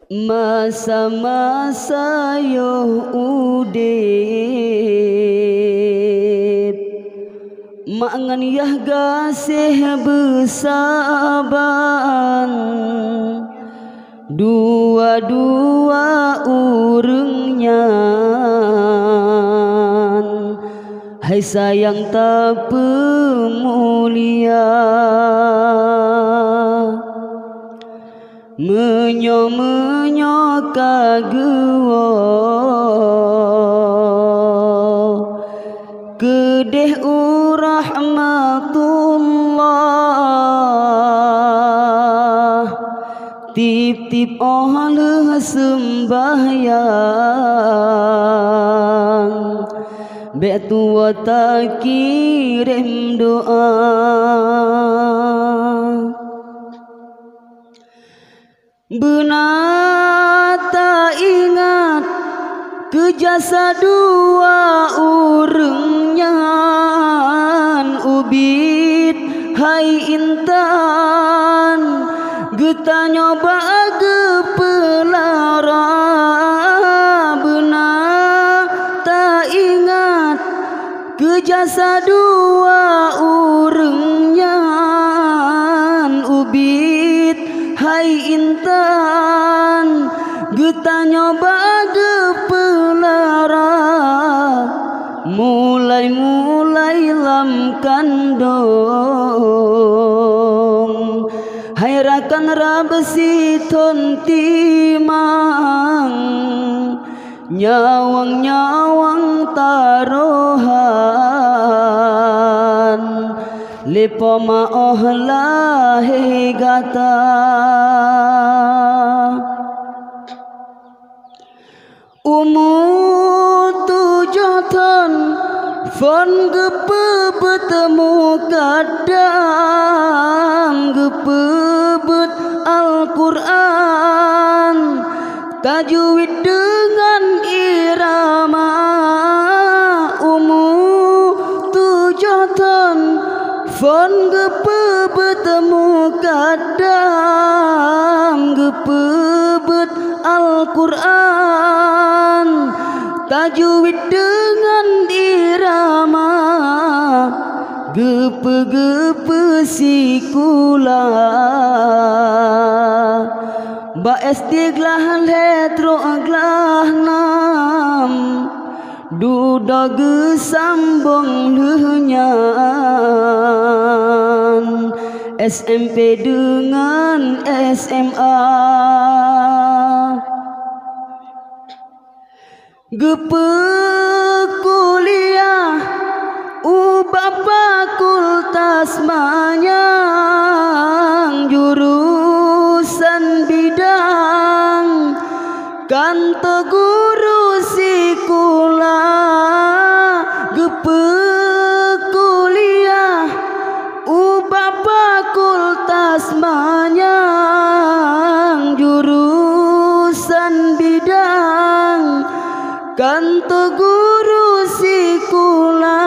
masa-masa yo udip mangan yah gasih besaban dua-dua urengnya hai sayang tak pemulia menyo-menyo kagewo kedeh rahmatullah tip-tip oleh sembahyang betua tak kirim doa benar tak ingat ke jasa dua urengnya ubit hai intan geta nyoba gepelara benar tak ingat ke jasa dua urengnya ubit hai intan geta nyoba gepelara mulai lam kandong hai rakan rabesi ton timang nyawang taruhan lepo maoh lahe gata umur 7 tahun fon gepe bertemu kadang gepe bet Al-Quran tajwid dengan irama umur 7 tahun fon gepe bertemu kadang gepe bet Al-Quran tajwid dengan irama gepe-gepe sikula ba estiglah letro aglah nam duda gesambong lehnyan SMP dengan SMA gepe kuliah ubah fakultas manyang jurusan bidang kanto guru sikula gepe kuliah ubah fakultas manyang jurusan bidang kanto guru sikula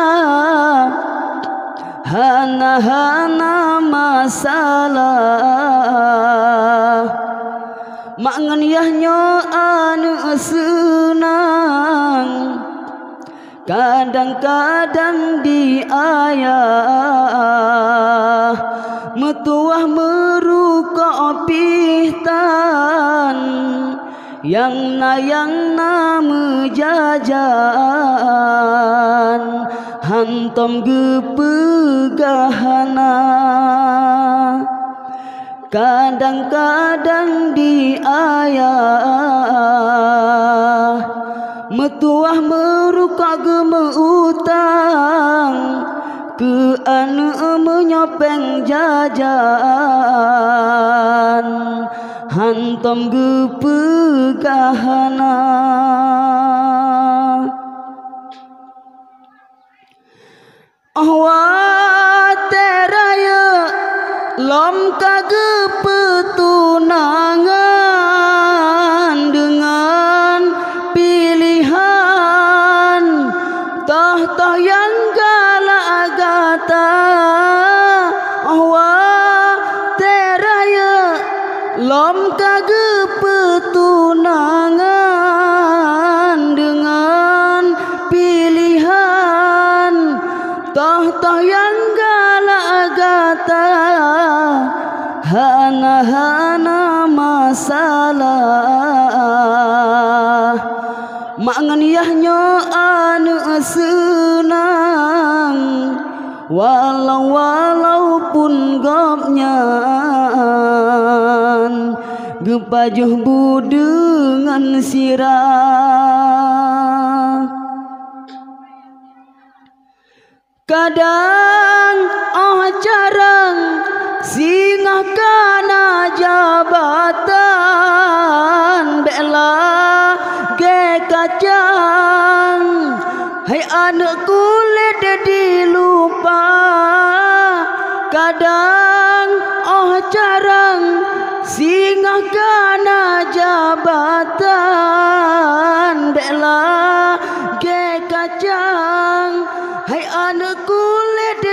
hana masalah mangan yahnyo anu senang kadang-kadang diayah metuah meruka pihtan yang nama jajan hantom gepegahana kadang-kadang diayah metuah meruka gemeutang ke anu menyopeng jajan hantom gepegahana teraya lom kagepetunangan dengan pilihan toh yang galak-gata lom kagepetunangan hana masalah mangan yahnya anu senang walaupun gopnya gepajuh budengan sirah kadang carang singgah kana jabatan bela ge kacang hai anak kulit dilupa kadang carang singgah kana jabatan bela ge kacang hai anak kulit